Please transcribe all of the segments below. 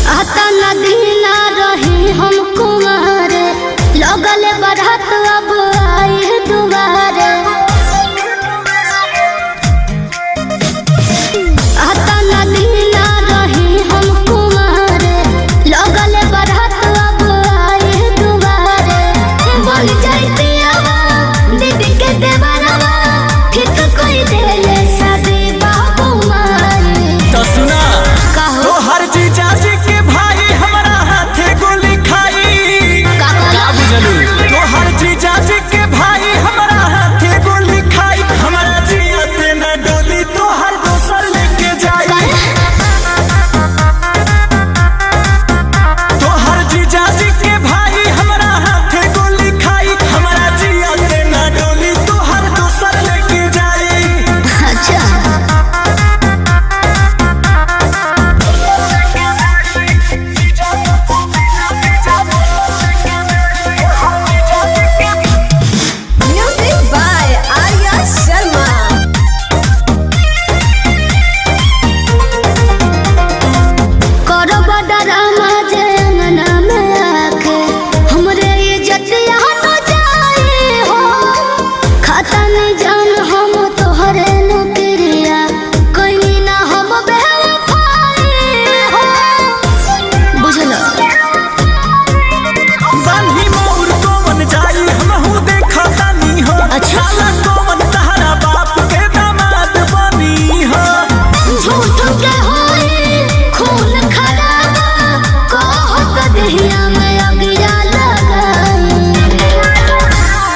नगीना रही हम कुमार लगल बढ़त अब आई दुबारे नगीना रही हम कुमार लगल बढ़त अब आई दुबारे बन जाती दीदी के देवरवा ठीक कोई देले शादी बाबू मारे तो सुना तो हर जीजा जी के भाई हमारा हाथे गोली खाई का बुझलू तो हर जीजा जी के भाई हमारा हाथे गोली खाई हमारा जिया पे न डोली तो हर दोसर लेके जाई तो हर जीजा जी के भाई हमारा हाथे गोली खाई हमारा जिया पे न डोली तो हर दोसर लेके जाई। अच्छा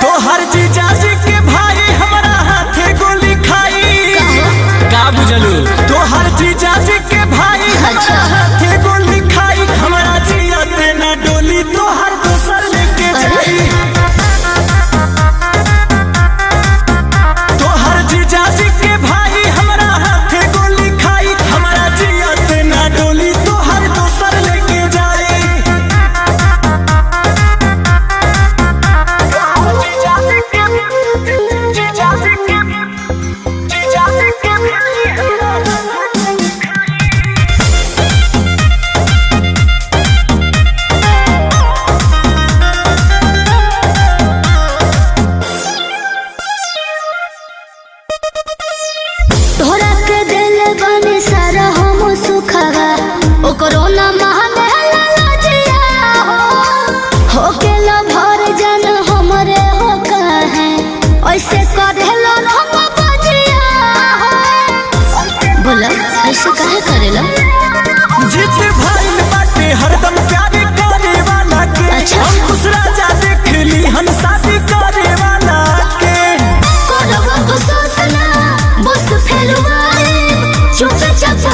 तो हर जीजा जी के भाई हमारा हाथे गोली खाई हमारा जिया पे न डोली तो हर दोसर लेके जाई तो हर जीजा जी के भाई हमारा हाथे गोली खाई हमारा जिया पे न डोली तो हर दोसर लेके जाई। तोहरा के दिल बने सारा हम सुखवा ओ कोरोना महामेला लजिया हो के लो भर जन हमरे हो कहे ऐसे करेलो हम बजिया बोला ऐसे काहे करेला जीत भाई बाटे हरदम प्यार करे वाला के हम दूसरा जा देख ली हम शादी करे वाला के कोरवा को सोचना बस फेलवाए चुप चाप